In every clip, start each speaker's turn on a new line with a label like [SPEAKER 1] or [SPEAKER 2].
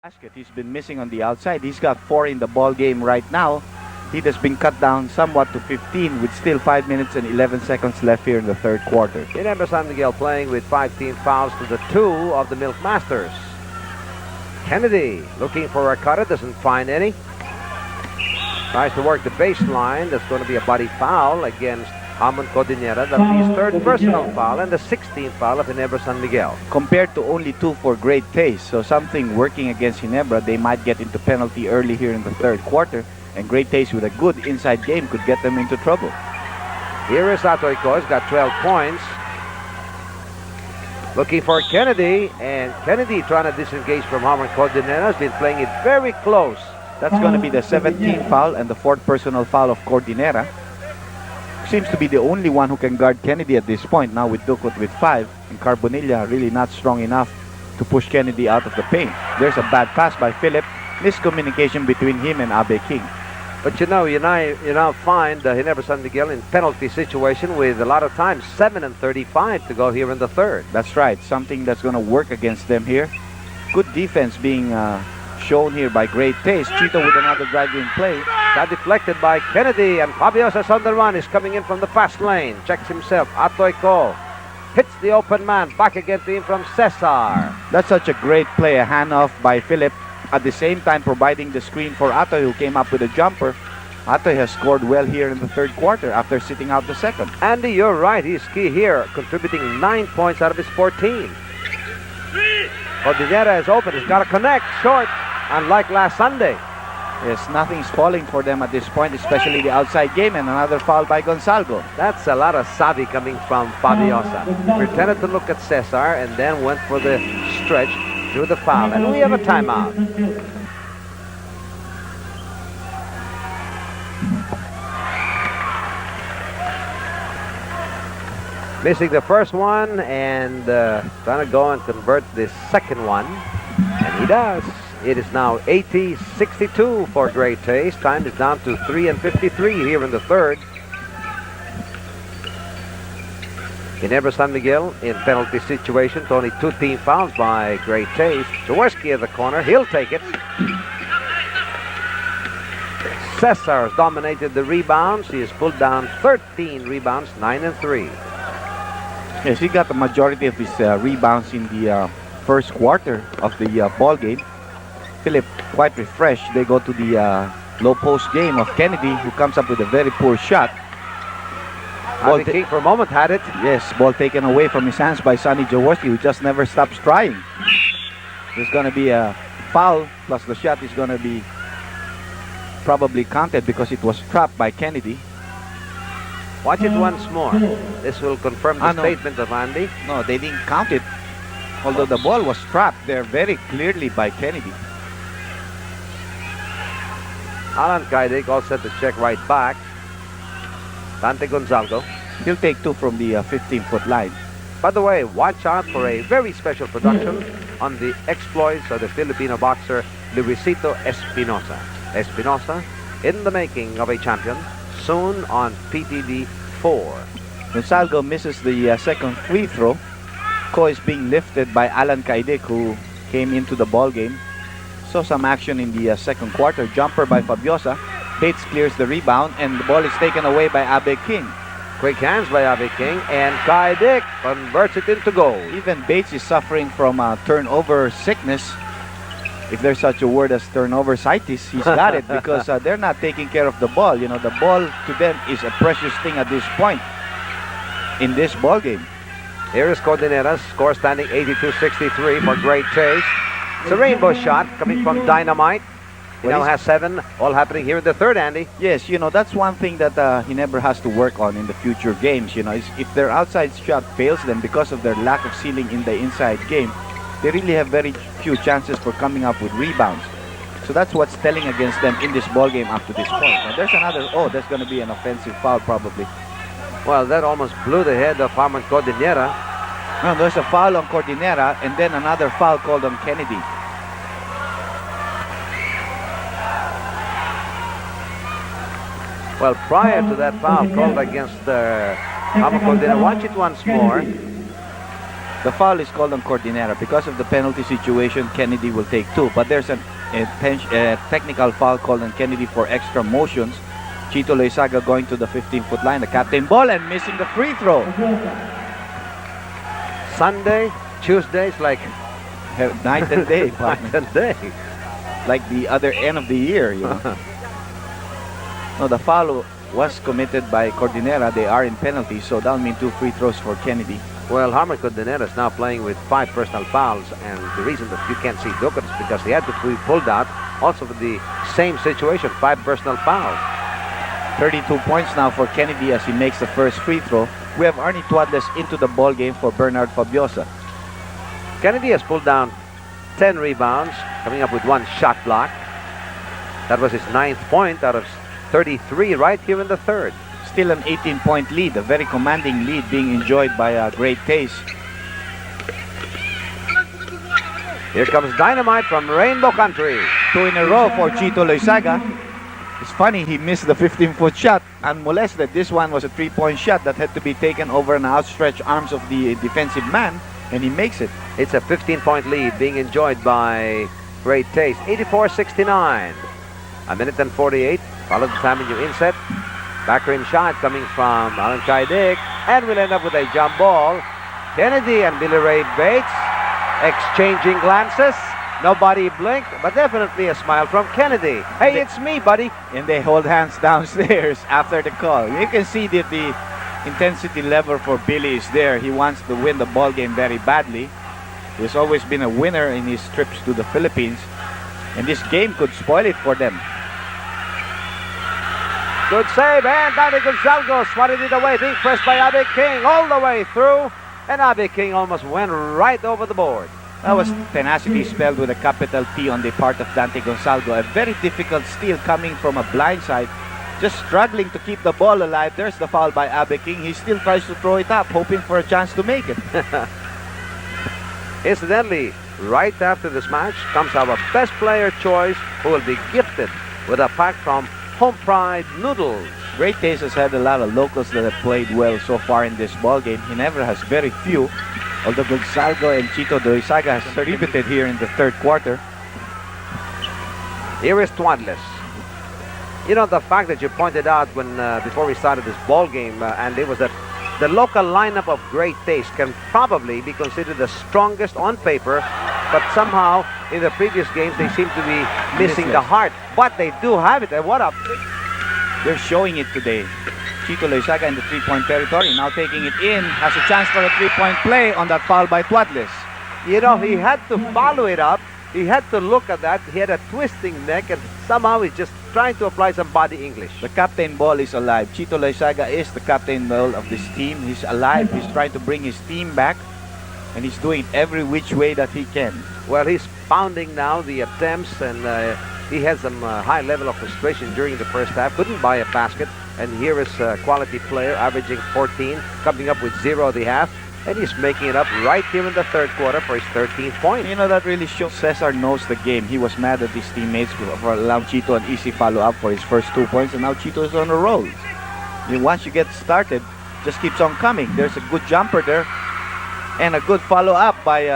[SPEAKER 1] basket. He's been missing on the outside. He's got 4 in the ball game right now. He has been cut down somewhat to 15 with still 5 minutes and 11 seconds left here in the third quarter.
[SPEAKER 2] Ginebra San Miguel playing with 5 team fouls to the 2 of the Milkmasters. Kennedy looking for a cutter, doesn't find any. Tries to work the baseline. That's going to be a body foul against Hamon Cordillera. That'll be his third personal foul and the 16th foul of Ginebra San Miguel.
[SPEAKER 1] Compared to only 2 for Great Taste, so something working against Ginebra, they might get into penalty early here in the third quarter, and Great Taste with a good inside game could get them into trouble.
[SPEAKER 2] Here is Atoyko, he's got 12 points. Looking for Kennedy, and Kennedy trying to disengage from Hamon Cordillera. Has been playing it very close.
[SPEAKER 1] That's going to be the 17th foul and the 4th personal foul of Cordillera. Seems to be the only one who can guard Kennedy at this point, now with Ducot with 5, and Carbonilla really not strong enough to push Kennedy out of the paint. There's a bad pass by Philip, miscommunication between him and Abe King.
[SPEAKER 2] But you now find Ginebra San Miguel in penalty situation with a lot of time, 7 and 35 to go here in the third.
[SPEAKER 1] That's right, something that's going to work against them here. Good defense being shown here by Great Taste. Chito with another driving play.
[SPEAKER 2] Got deflected by Kennedy, and Fabiosa's on the run. Is coming in from the fast lane. Checks himself. Atoyko hits the open man. Back again to him from Cesar.
[SPEAKER 1] That's such a great play. A handoff by Philip. At the same time providing the screen for Atoy, who came up with a jumper. Atoy has scored well here in the third quarter after sitting out the second.
[SPEAKER 2] Andy, you're right. He's key here, contributing 9 points out of his 14. Cordillera is open. He's got to connect. Short. Unlike last Sunday.
[SPEAKER 1] Yes, nothing's falling for them at this point, especially the outside game, and another foul by Gonzalgo.
[SPEAKER 2] That's a lot of savvy coming from Fabiosa. Pretended to look at Cesar and then went for the stretch through the foul. And we have a timeout. Missing the first one and trying to go and convert the second one. And he does. It is now 80-62 for Great Taste. Time is down to 3 and 53 here in the third. Ginebra San Miguel in penalty situation. Only 2 team fouls by Great Taste. Jaworski at the corner. He'll take it. Cesar has dominated the rebounds. He has pulled down 13 rebounds, 9 and 3.
[SPEAKER 1] Yes, he got the majority of his rebounds in the first quarter of the ball game. Philip quite refreshed. They go to the low post game of Kennedy, who comes up with a very poor shot.
[SPEAKER 2] Ball King for a moment had it.
[SPEAKER 1] Yes, ball taken away from his hands by Sonny Jaworski, who just never stops trying. There's going to be a foul, plus the shot is going to be probably counted because it was trapped by Kennedy.
[SPEAKER 2] Watch it once more. This will confirm the statement of Andy.
[SPEAKER 1] No, they didn't count it. Although the ball was trapped there very clearly by Kennedy.
[SPEAKER 2] Alan Kaidig all set to check right back. Dante Gonzalgo.
[SPEAKER 1] He'll take 2 from the 15-foot line.
[SPEAKER 2] By the way, watch out for a very special production on the exploits of the Filipino boxer Luisito Espinosa. Espinosa in the making of a champion, soon on PTV 4.
[SPEAKER 1] Gonzalgo misses the second free throw. Ko is being lifted by Alan Kaidik, who came into the ball game. Saw some action in the second quarter. Jumper by Fabiosa. Bates clears the rebound, and the ball is taken away by Abe King.
[SPEAKER 2] Quick hands by Abe King, and Kaidik converts it into goal.
[SPEAKER 1] Even Bates is suffering from turnover sickness. If there's such a word as turnover sightis, he's got it because they're not taking care of the ball. You know, the ball to them is a precious thing at this point in this ball game.
[SPEAKER 2] Here is Cordillera, score standing 82-63 for Great Taste. It's a rainbow shot coming from Dynamite. He now has 7, all happening here in the third, Andy.
[SPEAKER 1] Yes, you know, that's one thing that Ginebra has to work on in the future games. You know, is if their outside shot fails them because of their lack of ceiling in the inside game, they really have very few chances for coming up with rebounds. So that's what's telling against them in this ball game up to this point. Now there's another, there's going to be an offensive foul probably.
[SPEAKER 2] Well, that almost blew the head of Hamon Cordillera.
[SPEAKER 1] No, there's a foul on Cordillera and then another foul called on Kennedy.
[SPEAKER 2] Well, prior to that foul called against Hamon Cordillera, watch it once more.
[SPEAKER 1] The foul is called on Cordinera. Because of the penalty situation, Kennedy will take 2. But there's a technical foul called on Kennedy for extra motions. Chito Loizaga going to the 15-foot line. The captain ball and missing the free throw.
[SPEAKER 2] Sunday, Tuesdays, like
[SPEAKER 1] Night and day.
[SPEAKER 2] night and day.
[SPEAKER 1] Like the other end of the year, you know. No, the foul was committed by Cordinera. They are in penalty, so that'll mean 2 free throws for Kennedy.
[SPEAKER 2] Well, Harmer Cordinera is now playing with 5 personal fouls, and the reason that you can't see Ducat is because he had to be pulled out also for the same situation, 5 personal fouls.
[SPEAKER 1] 32 points now for Kennedy as he makes the first free throw. We have Arnie Tuadles into the ball game for Bernard Fabiosa.
[SPEAKER 2] Kennedy has pulled down 10 rebounds, coming up with 1 shot block. That was his 9th point out of 33 right here in the third.
[SPEAKER 1] Still an 18-point lead, a very commanding lead being enjoyed by Great Taste.
[SPEAKER 2] Here comes Dynamite from Rainbow Country.
[SPEAKER 1] 2 in a row for Chito Loizaga. It's funny, he missed the 15-foot shot unmolested. This one was a 3-point shot that had to be taken over an outstretched arms of the defensive man, and he makes it.
[SPEAKER 2] It's a 15-point lead being enjoyed by Great Taste. 84-69. A minute and 48. Follow the time in your inset. Backrim shot coming from Alan Kaidik. And we'll end up with a jump ball. Kennedy and Billy Ray Bates exchanging glances. Nobody blinked, but definitely a smile from Kennedy. Hey, it's me, buddy.
[SPEAKER 1] And they hold hands downstairs after the call. You can see that the intensity level for Billy is there. He wants to win the ball game very badly. He's always been a winner in his trips to the Philippines, and this game could spoil it for them.
[SPEAKER 2] Good save, and Danny Gonzalez swatted it away, being pressed by Abe King all the way through, and Abe King almost went right over the board.
[SPEAKER 1] That was tenacity spelled with a capital T on the part of Dante Gonzalgo. A very difficult steal coming from a blind side. Just struggling to keep the ball alive. There's the foul by Abe King. He still tries to throw it up, hoping for a chance to make it.
[SPEAKER 2] Incidentally, right after this match comes our best player choice, who will be gifted with a pack from Home Pride Noodles.
[SPEAKER 1] Great Taste has had a lot of locals that have played well so far in this ball game. Ginebra has very few, although Gonzalgo and Chito Loizaga has contributed here in the third quarter.
[SPEAKER 2] Here is Tuadles. You know, the fact that you pointed out when before we started this ball game, and it was that the local lineup of Great Taste can probably be considered the strongest on paper, but somehow in the previous games they seem to be missing the heart. But they do have it, and what up?
[SPEAKER 1] They're showing it today. Chito Loizaga in the 3-point territory, now taking it in, has a chance for a 3-point play on that foul by Tuadles.
[SPEAKER 2] You know, he had to follow it up. He had to look at that. He had a twisting neck, and somehow he's just trying to apply some body English.
[SPEAKER 1] The captain ball is alive. Chito Loizaga is the captain ball of this team. He's alive. He's trying to bring his team back, and he's doing it every which way that he can.
[SPEAKER 2] Well, he's pounding now the attempts, and he had some high level of frustration during the first half. Couldn't buy a basket, and here is a quality player averaging 14, coming up with 0 at the half. And he's making it up right here in the third quarter for his 13th point.
[SPEAKER 1] You know, that really shows Cesar knows the game. He was mad at his teammates for allowing Chito an easy follow-up for his first 2 points, and now Chito is on a roll. Once you get started, just keeps on coming. There's a good jumper there, and a good follow-up by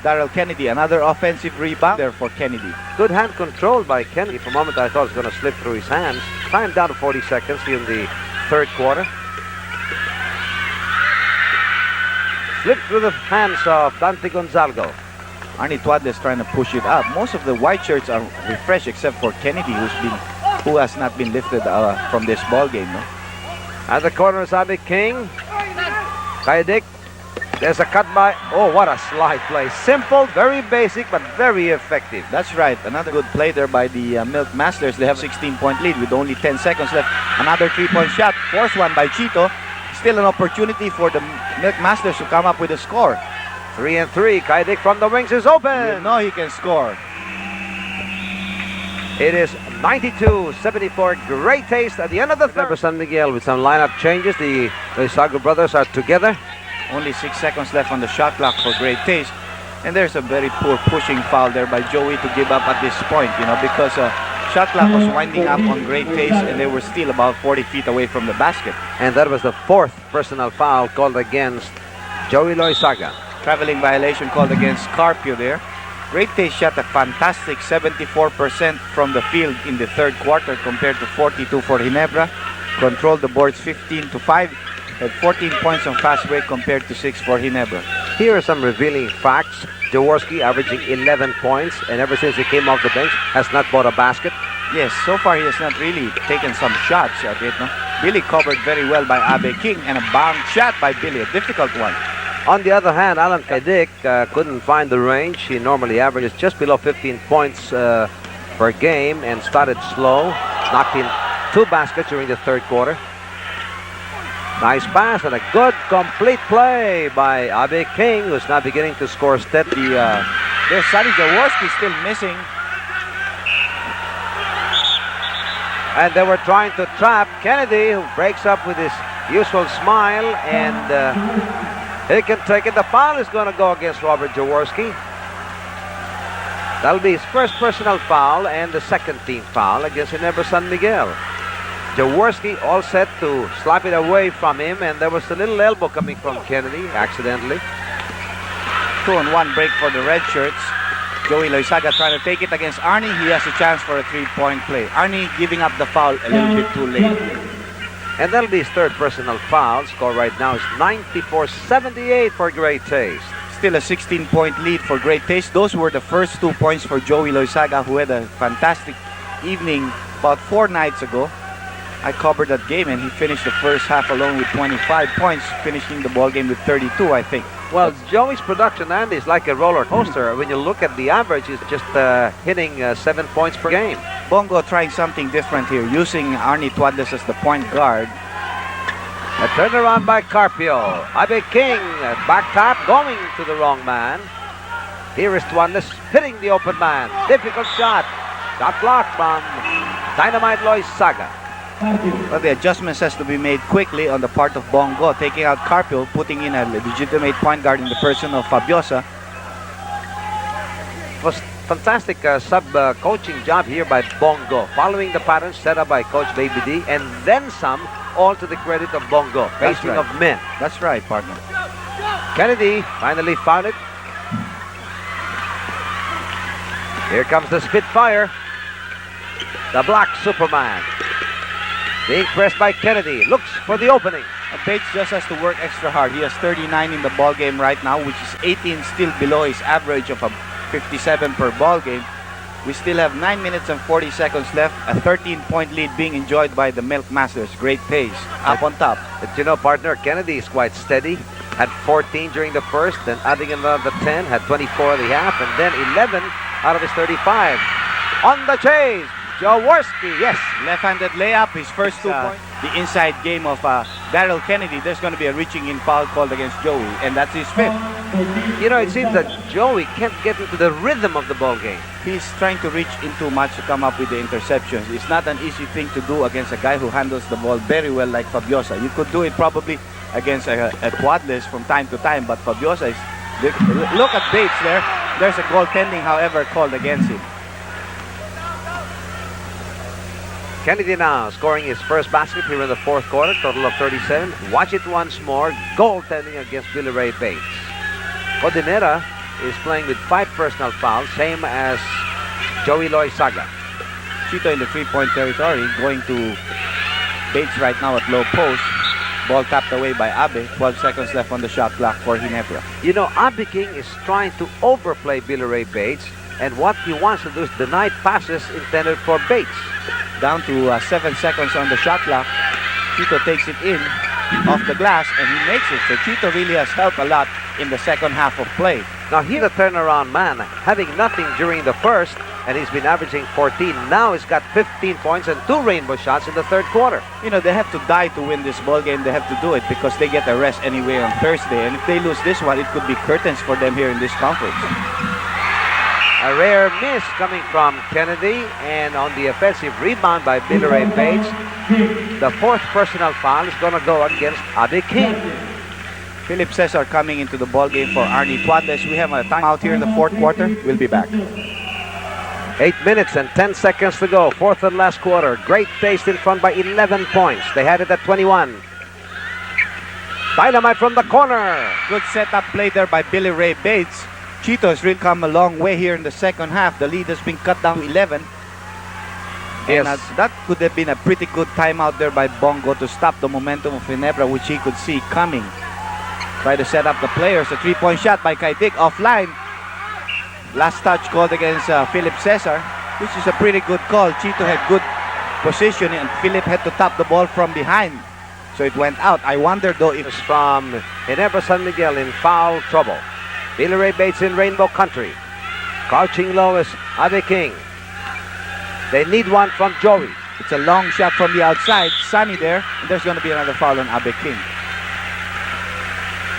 [SPEAKER 1] Darrell Kennedy. Another offensive rebound there for Kennedy.
[SPEAKER 2] Good hand control by Kennedy. For a moment, I thought it was going to slip through his hands. Time down to 40 seconds here in the third quarter. Slipped through the hands of Dante Gonzalgo.
[SPEAKER 1] Arnie Tuadles trying to push it up. Most of the white shirts are refreshed except for Kennedy, who has not been lifted from this ball game. No?
[SPEAKER 2] At the corner is Abe King. Kaidik. There's a cut by... Oh, what a slide play. Simple, very basic, but very effective.
[SPEAKER 1] That's right. Another good play there by the Milk Masters. They have a 16-point lead with only 10 seconds left. Another 3-point shot. Forced one by Chito. Still an opportunity for the Milk Masters to come up with a score.
[SPEAKER 2] 3 and 3. Kaidik from the wings is open.
[SPEAKER 1] You know he can score.
[SPEAKER 2] It is 92-74. Great Taste at the end of the third. San Miguel with some lineup changes. The Loizaga brothers are together.
[SPEAKER 1] Only 6 seconds left on the shot clock for Great Taste. And there's a very poor pushing foul there by Joey to give up at this point, because shot clock was winding up on Great Taste, and they were still about 40 feet away from the basket.
[SPEAKER 2] And that was the 4th personal foul called against Joey Loizaga.
[SPEAKER 1] Traveling violation called against Carpio there. Great Taste shot a fantastic 74% from the field in the third quarter compared to 42 for Ginebra. Controlled the boards 15-5. Had 14 points on fast break compared to 6 for Ginebra.
[SPEAKER 2] Here are some revealing facts. Jaworski averaging 11 points, and ever since he came off the bench, has not bought a basket.
[SPEAKER 1] Yes, so far he has not really taken some shots at it. No? Billy covered very well by Abe King, and a bound shot by Billy, a difficult one.
[SPEAKER 2] On the other hand, Alan Kaidik couldn't find the range. He normally averages just below 15 points per game and started slow. Knocked in 2 baskets during the third quarter. Nice pass and a good complete play by Abe King, who's now beginning to score steadily.
[SPEAKER 1] There's Sadi Jaworski still missing.
[SPEAKER 2] And they were trying to trap Kennedy, who breaks up with his usual smile, and he can take it. The foul is going to go against Robert Jaworski. That'll be his first personal foul and the second team foul against Ginebra San Miguel. Jaworski all set to slap it away from him, and there was a little elbow coming from Kennedy accidentally.
[SPEAKER 1] 2-on-1 break for the red shirts. Joey Loizaga trying to take it against Arnie. He has a chance for a 3-point play. Arnie giving up the foul a little bit too late.
[SPEAKER 2] And that'll be his third personal foul. Score right now is 94-78 for Great Taste.
[SPEAKER 1] Still a 16-point lead for Great Taste. Those were the first 2 points for Joey Loizaga, who had a fantastic evening about 4 nights ago. I covered that game, and he finished the first half alone with 25 points, finishing the ball game with 32, I think.
[SPEAKER 2] Well, Joey's production, Andy, is like a roller coaster. When you look at the average, it's just hitting 7 points per game.
[SPEAKER 1] Bongo trying something different here, using Arnie Tuadles as the point guard.
[SPEAKER 2] A turnaround by Carpio. Abe King, back tap, going to the wrong man. Here is Tuadles hitting the open man. Difficult shot. Shot blocked from Dynamite Loizaga.
[SPEAKER 1] But the adjustments has to be made quickly on the part of Bongo, taking out Carpio, putting in a legitimate point guard in the person of Fabiosa.
[SPEAKER 2] It was fantastic sub-coaching job here by Bongo, following the pattern set up by Coach Baby D, and then some, all to the credit of Bongo, facing of men.
[SPEAKER 1] That's right, partner.
[SPEAKER 2] Kennedy finally found it. Here comes the Spitfire, the Black Superman. Being pressed by Kennedy, looks for the opening.
[SPEAKER 1] Bates just has to work extra hard. He has 39 in the ball game right now, which is 18 still below his average of a 57 per ball game. We still have 9 minutes and 40 seconds left. A 13-point lead being enjoyed by the Milk Masters. Great pace, up on top.
[SPEAKER 2] But you know, partner, Kennedy is quite steady. Had 14 during the first, then adding another 10, had 24 at the half, and then 11 out of his 35. On the chase, Jaworski, yes.
[SPEAKER 1] Left-handed layup, his first 2 points. The inside game of Daryl Kennedy, there's going to be a reaching in foul called against Joey, and that's his fifth.
[SPEAKER 2] You know, it seems that Joey can't get into the rhythm of the ball game.
[SPEAKER 1] He's trying to reach in too much to come up with the interceptions. It's not an easy thing to do against a guy who handles the ball very well like Fabiosa. You could do it probably against a Tuadles from time to time, but Fabiosa is... Look at Bates there. There's a goaltending, however, called against him.
[SPEAKER 2] Kennedy now scoring his first basket here in the fourth quarter, total of 37. Watch it once more. Goaltending against Billy Ray Bates. Codinera is playing with 5 personal fouls, same as Joey Loizaga.
[SPEAKER 1] Chito in the 3-point territory, going to Bates right now at low post. Ball tapped away by Abe. 12 seconds left on the shot clock for Ginebra.
[SPEAKER 2] You know, Abe King is trying to overplay Billy Ray Bates, and what he wants to do is deny passes intended for Bates.
[SPEAKER 1] Down to 7 seconds on the shot clock. Chito takes it in off the glass, and he makes it. So Chito really has helped a lot in the second half of play.
[SPEAKER 2] Now he's a turnaround man, having nothing during the first, and he's been averaging 14. Now he's got 15 points and 2 rainbow shots in the third quarter.
[SPEAKER 1] You know, they have to die to win this ball game. They have to do it because they get a rest anyway on Thursday. And if they lose this one, it could be curtains for them here in this conference.
[SPEAKER 2] A rare miss coming from Kennedy, and on the offensive rebound by Billy Ray Bates, the 4th personal foul is going to go against Abe King.
[SPEAKER 1] Philip Cesar coming into the ball game for Arnie Tuadles. We have a timeout here in the 4th quarter. We'll be back.
[SPEAKER 2] 8 minutes and 10 seconds to go. 4th and last quarter. Great Taste in front by 11 points. They had it at 21. Dynamite from the corner.
[SPEAKER 1] Good setup play there by Billy Ray Bates. Chito has really come a long way here in the second half. The lead has been cut down to 11.
[SPEAKER 2] Yes.
[SPEAKER 1] And that could have been a pretty good timeout there by Bongo to stop the momentum of Ginebra, which he could see coming. Try to set up the players. A three-point shot by Kaitik offline. Last touch called against Philip Cesar, which is a pretty good call. Chito had good positioning and Philip had to tap the ball from behind. So it went out. I wonder though if...
[SPEAKER 2] It's from Ginebra San Miguel in foul trouble. Billy Ray Bates in Rainbow Country. Crouching low is Abe King. They need one from Joey.
[SPEAKER 1] It's a long shot from the outside. Sunny there. And there's going to be another foul on Abe King.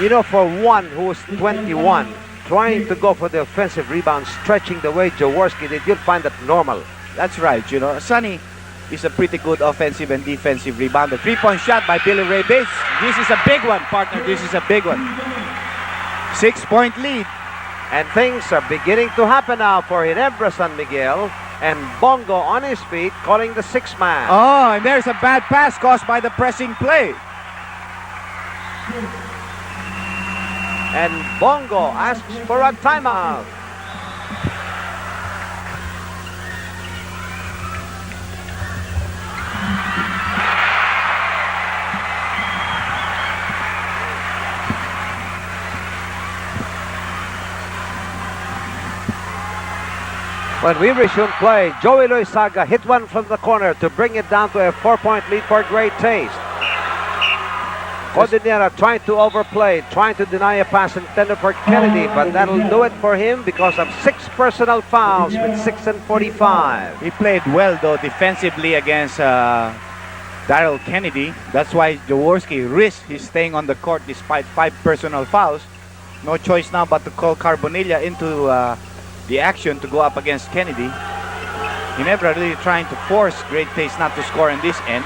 [SPEAKER 2] You know, for one who is 21, trying to go for the offensive rebound, stretching the way Jaworski did, you'll find that normal.
[SPEAKER 1] That's right. You know, Sunny is a pretty good offensive and defensive rebounder. Three-point shot by Billy Ray Bates. This is a big one, partner. This is a big one. 6-point lead.
[SPEAKER 2] And things are beginning to happen now for Ginebra San Miguel. And Bongo on his feet calling the sixth man.
[SPEAKER 1] Oh, and there's a bad pass caused by the pressing play.
[SPEAKER 2] And Bongo asks for a timeout. When we resume play, Joey Loizaga hit one from the corner to bring it down to a 4-point lead for Great Taste. Cordillera trying to overplay, trying to deny a pass intended for Kennedy, but that'll do it for him because of 6 personal fouls with 6:45.
[SPEAKER 1] He played well though defensively against Daryl Kennedy. That's why Jaworski risked his staying on the court despite 5 personal fouls. No choice now but to call Carbonilla into the action to go up against Kennedy. Ginebra really trying to force Great Taste not to score in this end.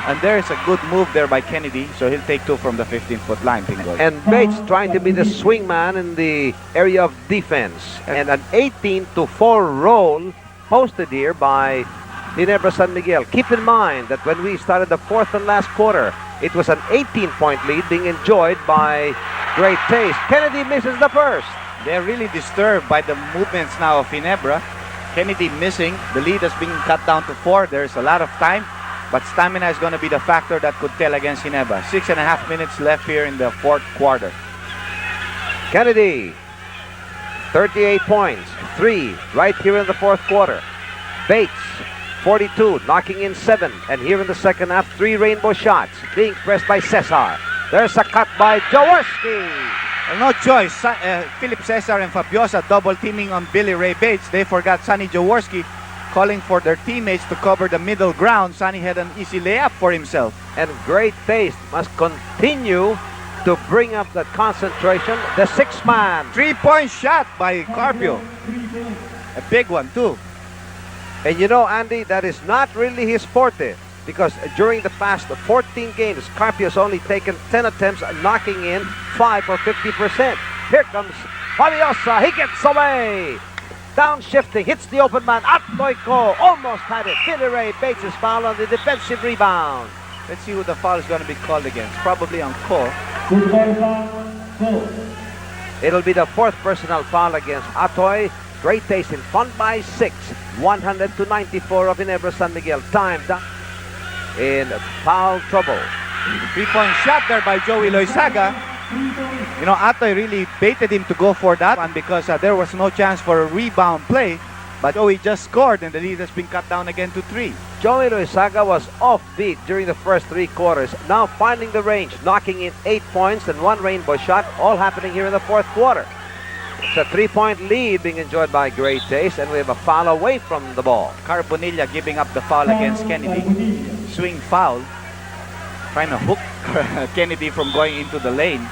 [SPEAKER 1] And there's a good move there by Kennedy, so he'll take 2 from the 15-foot line, Pingoy.
[SPEAKER 2] And Bates trying to be the swing man in the area of defense. And an 18-4 roll posted here by Ginebra San Miguel. Keep in mind that when we started the 4th and last quarter, it was an 18-point lead being enjoyed by Great Taste. Kennedy misses the first.
[SPEAKER 1] They're really disturbed by the movements now of Ginebra. Kennedy missing. The lead has been cut down to 4. There's a lot of time. But stamina is going to be the factor that could tell against Ginebra. 6.5 minutes left here in the 4th quarter.
[SPEAKER 2] Kennedy, 38 points, 3 right here in the 4th quarter. Bates, 42, knocking in 7. And here in the second half, 3 rainbow shots being pressed by Cesar. There's a cut by Jaworski.
[SPEAKER 1] No choice. Philip Cesar and Fabiosa double teaming on Billy Ray Bates. They forgot Sonny Jaworski, calling for their teammates to cover the middle ground. Sonny had an easy layup for himself.
[SPEAKER 2] And Great Taste must continue to bring up that concentration. The 6th man.
[SPEAKER 1] 3-point shot by Carpio. A big one too.
[SPEAKER 2] And you know, Andy, that is not really his forte. Because during the past 14 games, Carpio has only taken 10 attempts, knocking in 5 or 50%. Here comes Fabiosa. He gets away. Downshifting, hits the open man. Atloico almost had it. Billy Ray Bates is fouled on the defensive rebound.
[SPEAKER 1] Let's see who the foul is going to be called against. Probably on Ko.
[SPEAKER 2] It'll be the 4th personal foul against Atoy. Great Taste in front by 6. 100-94 of Ginebra San Miguel. Time down in foul trouble.
[SPEAKER 1] 3-point shot there by Joey Loizaga. You know, Atoy really baited him to go for that one because there was no chance for a rebound play. But Joey just scored and the lead has been cut down again to 3.
[SPEAKER 2] Joey Loizaga was offbeat during the first 3 quarters. Now finding the range, knocking in 8 points and 1 rainbow shot, all happening here in the 4th quarter. It's a 3-point lead being enjoyed by Great Taste, and we have a foul away from the ball.
[SPEAKER 1] Carbonilla giving up the foul against Kennedy. Swing foul. Trying to hook Kennedy from going into the lane.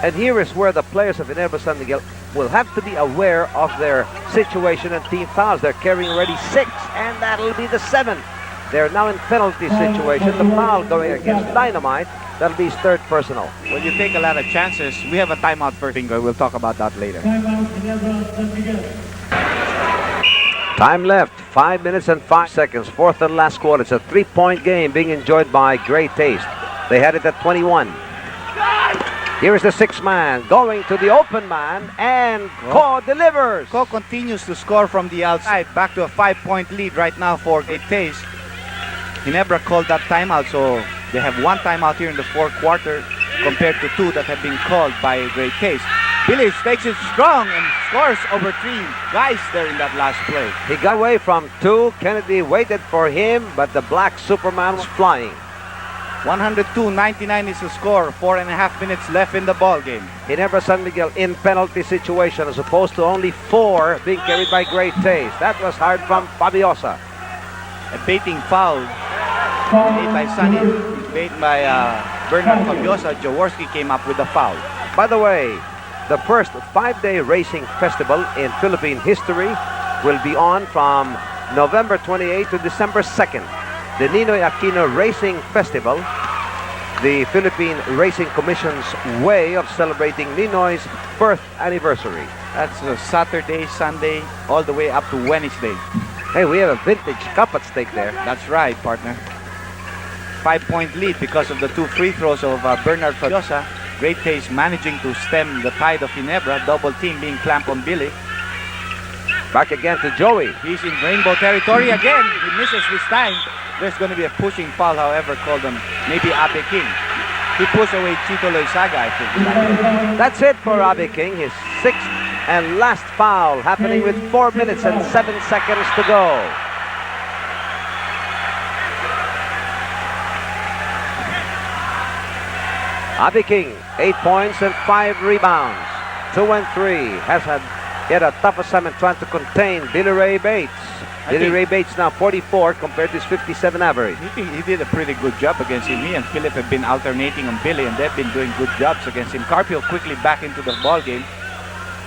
[SPEAKER 2] And here is where the players of Ginebra San Miguel will have to be aware of their situation and team fouls. They're carrying already 6, and that'll be the 7th. They're now in penalty situation. The foul going against Dynamite. That'll be his 3rd personal.
[SPEAKER 1] When you take a lot of chances, we have a timeout first, Bingo. We'll talk about that later.
[SPEAKER 2] Time left, 5 minutes and 5 seconds. 4th and last quarter. It's a 3-point game being enjoyed by Great Taste. They had it at 21. Here is the sixth man going to the open man, and Ko delivers.
[SPEAKER 1] Ko continues to score from the outside. Back to a 5-point lead right now for BATES. Ginebra called that timeout, so they have one timeout here in the fourth quarter compared to two that have been called by BATES. Billy takes it strong and scores over 3 guys there in that last play.
[SPEAKER 2] He got away from 2. Kennedy waited for him, but the black Superman was flying.
[SPEAKER 1] 102-99 is the score. 4.5 minutes left in the ball game.
[SPEAKER 2] Ginebra San Miguel in penalty situation as opposed to only 4 being carried by Great Taste. That was hard from Fabiosa.
[SPEAKER 1] A baiting foul made by Sunny, made by Bernard Fabiosa. Jaworski came up with the foul.
[SPEAKER 2] By the way, the first 5-day racing festival in Philippine history will be on from November 28 to December 2nd. The Ninoy Aquino Racing Festival, the Philippine Racing Commission's way of celebrating Ninoy's birth anniversary.
[SPEAKER 1] That's Saturday, Sunday, all the way up to Wednesday.
[SPEAKER 2] Hey, we have a vintage cup at stake there.
[SPEAKER 1] That's right, partner. 5-point lead because of the 2 free throws of Bernard Fabiosa. Great Taste managing to stem the tide of Ginebra. Double team being clamped on Billy.
[SPEAKER 2] Back again to Joey.
[SPEAKER 1] He's in rainbow territory again. He misses this time. There's going to be a pushing foul, however, called on maybe Abe King. He pushed away Chito Loizaga, I think.
[SPEAKER 2] That's it for Abe King. His 6th and last foul happening with 4 minutes and 7 seconds to go. Abe King, 8 points and 5 rebounds. 2 and 3. Has had a tough assignment trying to contain Billy Ray Bates. Billy Ray Bates now 44 compared to his 57 average.
[SPEAKER 1] He did a pretty good job against him. He and Philip have been alternating on Billy, and they've been doing good jobs against him. Carpio quickly back into the ball game.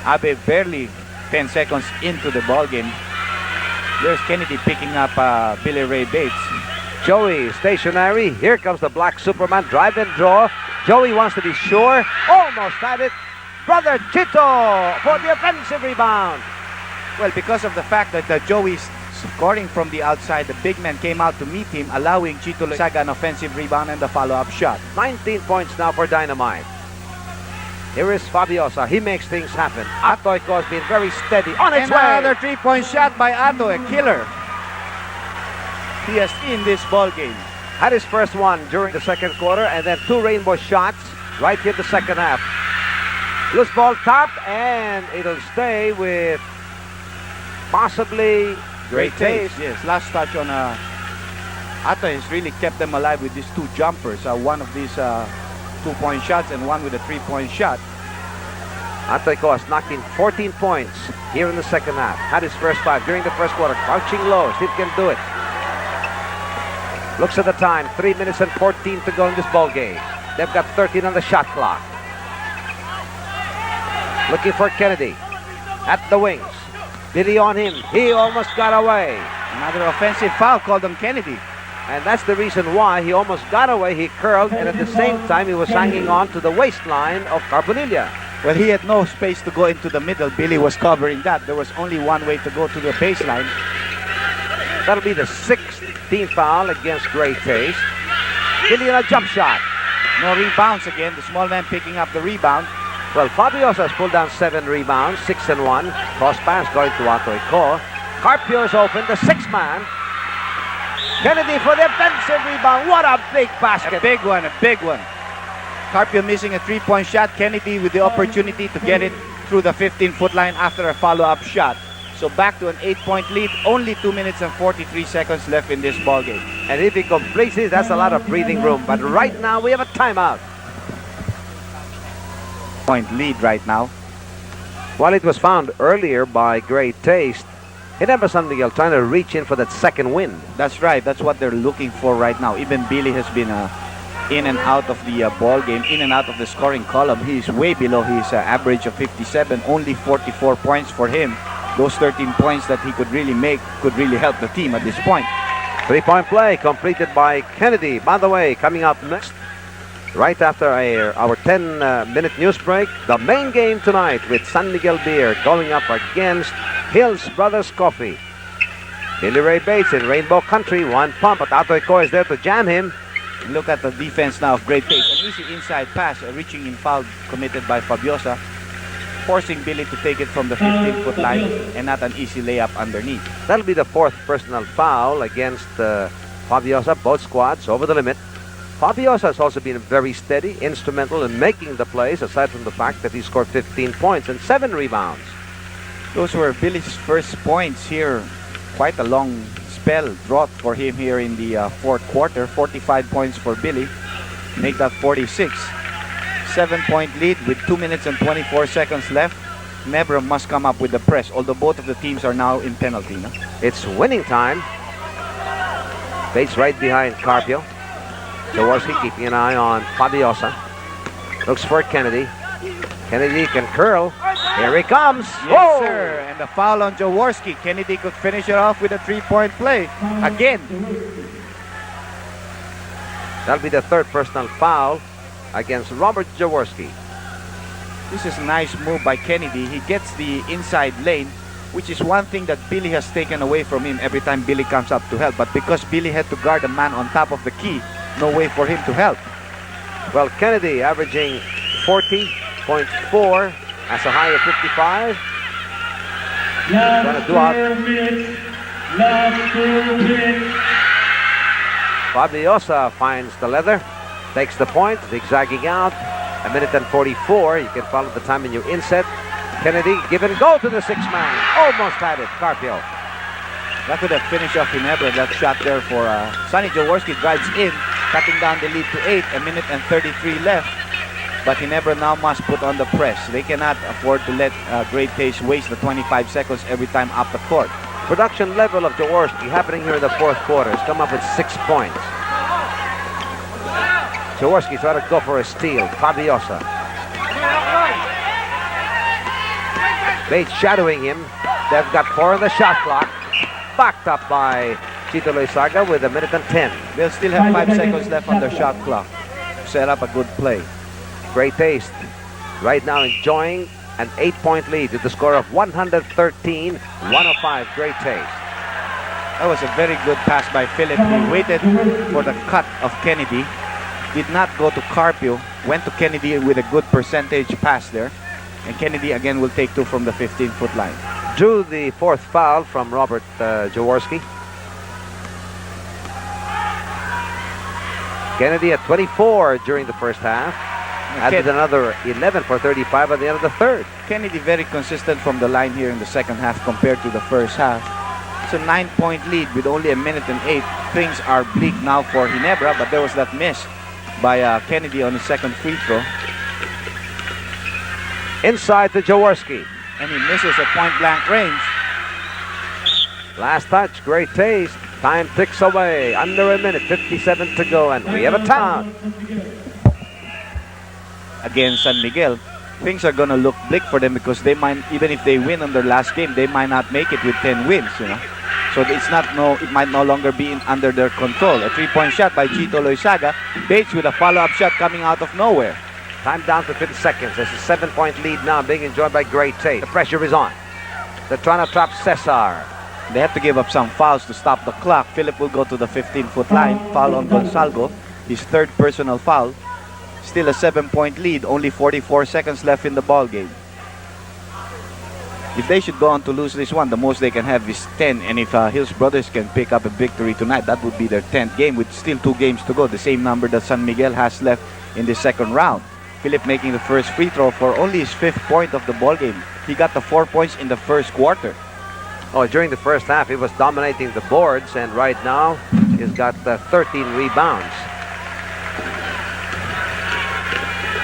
[SPEAKER 1] Abe barely 10 seconds into the ball game. There's Kennedy picking up Billy Ray Bates.
[SPEAKER 2] Joey stationary. Here comes the black Superman. Drive and draw. Joey wants to be sure. Almost had it. Brother Chito for the offensive rebound.
[SPEAKER 1] Well, because of the fact that Joey's scoring from the outside, the big man came out to meet him, allowing Chito Loizaga an offensive rebound and the follow-up shot.
[SPEAKER 2] 19 points now for Dynamite. Here is Fabiosa. He makes things happen. Atoyko has been very steady on its way.
[SPEAKER 1] Another 3-point shot by Ato, a killer. He has in this ball game.
[SPEAKER 2] Had his first one during the second quarter, and then 2 rainbow shots right here in the second half. Loose ball tapped, and it'll stay with possibly Great Taste.
[SPEAKER 1] Yes, last touch on Ato has really kept them alive with these 2 jumpers. One of these 2-point shots and one with a 3-point shot.
[SPEAKER 2] Atoyko has knocked in 14 points here in the second half. Had his first 5 during the first quarter. Crouching low, still can do it. Looks at the time, 3 minutes and 14 to go in this ball game. They've got 13 on the shot clock. Looking for Kennedy at the wings. Billy on him. He almost got away.
[SPEAKER 1] Another offensive foul called on Kennedy.
[SPEAKER 2] And that's the reason why he almost got away. He curled, and at the same time, he was hanging on to the waistline of Carbonilla.
[SPEAKER 1] Well, he had no space to go into the middle. Billy was covering that. There was only one way to go to the baseline.
[SPEAKER 2] That'll be the 6th team foul against Great Taste. Billy on a jump shot.
[SPEAKER 1] No rebounds again. The small man picking up the rebound.
[SPEAKER 2] Well, Fabiosa has pulled down 7 rebounds, 6 and 1. Cross pass going to Atoyko. Carpio is open, the 6th man. Kennedy for the offensive rebound. What a big basket.
[SPEAKER 1] A big one, a big one. Carpio missing a 3-point shot. Kennedy with the opportunity to get it through the 15-foot line after a follow-up shot. So back to an 8-point lead. Only 2 minutes and 43 seconds left in this ball game.
[SPEAKER 2] And if he completes this, that's a lot of breathing room. But right now, we have a timeout.
[SPEAKER 1] Point lead right now.
[SPEAKER 2] While it was found earlier by Great Taste, Ginebra San Miguel trying to reach in for that second win.
[SPEAKER 1] That's right. That's what they're looking for right now. Even Billy has been in and out of the ball game, in and out of the scoring column. He's way below his average of 57. Only 44 points for him. Those 13 points that he could really make could really help the team at this point.
[SPEAKER 2] 3-point play completed by Kennedy. By the way, coming up next, right after our 10-minute news break, the main game tonight with San Miguel Beer going up against Hills Brothers Coffee. Billy Ray Bates in Rainbow Country, one pump, but Atoyko is there to jam him.
[SPEAKER 1] Look at the defense now of Great Pace. An easy inside pass, a reaching in foul committed by Fabiosa, forcing Billy to take it from the 15-foot line and not an easy layup underneath.
[SPEAKER 2] That'll be the fourth personal foul against Fabiosa. Both squads over the limit. Fabiosa has also been very steady, instrumental in making the plays, aside from the fact that he scored 15 points and 7 rebounds.
[SPEAKER 1] Those were Billy's first points here. Quite a long spell drought for him here in the fourth quarter. 45 points for Billy. Make that 46. 7-point lead with 2 minutes and 24 seconds left. Ginebra must come up with the press, although both of the teams are now in penalty. No?
[SPEAKER 2] It's winning time. Bates right behind Carpio. Jaworski keeping an eye on Fabiosa. Looks for Kennedy. Kennedy can curl. Here he comes.
[SPEAKER 1] Yes, sir. And the foul on Jaworski. Kennedy could finish it off with a 3-point play. Again.
[SPEAKER 2] That'll be the third personal foul against Robert Jaworski.
[SPEAKER 1] This is a nice move by Kennedy. He gets the inside lane, which is one thing that Billy has taken away from him every time Billy comes up to help. But because Billy had to guard a man on top of the key, no way for him to help.
[SPEAKER 2] Well, Kennedy averaging 40.4 as a high of 55. Gonna do out. Fabiosa finds the leather, takes the point, zigzagging out. A minute and 44. You can follow the time in your inset. Kennedy give and go to the 6-man. Almost had it. Carpio.
[SPEAKER 1] That could have finished off Ginebra. That shot there for Sonny. Jaworski drives in, cutting down the lead to 8. A minute and 33 left. But Ginebra now must put on the press. They cannot afford to let Great Taste waste the 25 seconds every time up the court.
[SPEAKER 2] Production level of Jaworski happening here in the fourth quarter. Has come up with 6 points. Jaworski trying to go for a steal. Fabiosa. Bates shadowing him. They've got 4 on the shot clock. Backed up by Chito Loizaga with a minute and 10.
[SPEAKER 1] They'll still have 5 seconds left on their shot clock. Set up a good play.
[SPEAKER 2] Great Taste right now enjoying an 8-point lead with the score of 113-105. Great Taste.
[SPEAKER 1] That was a very good pass by Philip. He waited for the cut of Kennedy. Did not go to Carpio. Went to Kennedy with a good percentage pass there. And Kennedy again will take 2 from the 15-foot line.
[SPEAKER 2] Drew the fourth foul from Robert Jaworski. Kennedy at 24 during the first half. Added another 11 for 35 at the end of the third.
[SPEAKER 1] Kennedy very consistent from the line here in the second half compared to the first half. It's a 9-point lead with only a minute and 8. Things are bleak now for Ginebra, but there was that miss by Kennedy on his second free throw.
[SPEAKER 2] Inside to Jaworski.
[SPEAKER 1] And he misses at point-blank range.
[SPEAKER 2] Last touch, Great Taste. Time ticks away. Under a minute, 57 to go, and we have a timeout.
[SPEAKER 1] Against San Miguel, things are going to look bleak for them because they might, even if they win on their last game, they might not make it with 10 wins, you know. So it might no longer be under their control. A 3-point shot by Chito Loizaga. Bates with a follow-up shot coming out of nowhere.
[SPEAKER 2] Time down to 50 seconds. There's a 7-point lead now being enjoyed by Great Taste. The pressure is on. They're trying to trap Cesar.
[SPEAKER 1] They have to give up some fouls to stop the clock. Philip will go to the 15-foot line. Foul on Gonzalgo. His third personal foul. Still a 7-point lead. Only 44 seconds left in the ball game. If they should go on to lose this one, the most they can have is 10. And if Hills Brothers can pick up a victory tonight, that would be their 10th game with still 2 games to go. The same number that San Miguel has left in the second round. Philip making the first free throw for only his 5th point of the ball game. He got the 4 points in the first quarter.
[SPEAKER 2] Oh, during the first half, he was dominating the boards, and right now, he's got 13 rebounds.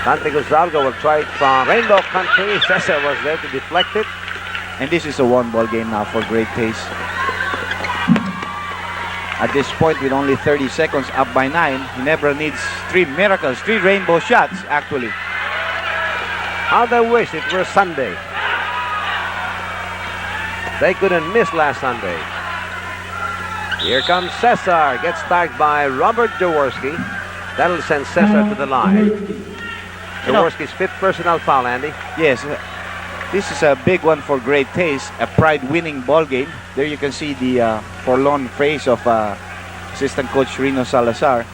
[SPEAKER 2] Dante Gonzalgo will try it from Rainbow Country. Cesar was there to deflect it.
[SPEAKER 1] And this is a 1-ball game now for Great Taste. At this point, with only 30 seconds, up by 9, Ginebra needs 3 miracles, 3 rainbow shots, actually.
[SPEAKER 2] How they wish it were Sunday. They couldn't miss last Sunday. Here comes Cesar. Gets tagged by Robert Jaworski. That'll send Cesar to the line. Jaworski's 5th personal foul, Andy.
[SPEAKER 1] Yes. This is a big one for Great Taste, a pride-winning ball game. There you can see the forlorn face of assistant coach Rino Salazar.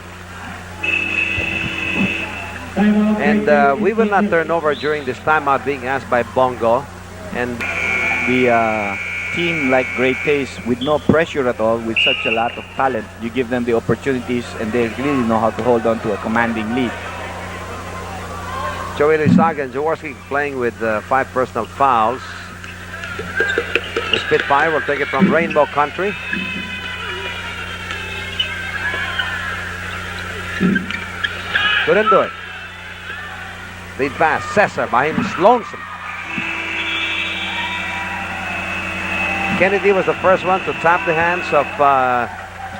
[SPEAKER 2] And we will not turn over during this timeout being asked by Bongo. And
[SPEAKER 1] The team like Great Taste with no pressure at all, with such a lot of talent, you give them the opportunities and they really know how to hold on to a commanding lead.
[SPEAKER 2] Joey Lizaga and Jaworski playing with 5 personal fouls. The Spitfire will take it from Rainbow Country. Couldn't do it. Lead pass, Cesar by him, lonesome. Kennedy was the first one to tap the hands of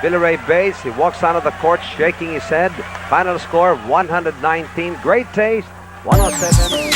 [SPEAKER 2] Billy Ray Bates. He walks out of the court shaking his head. Final score 119. Great Taste 107.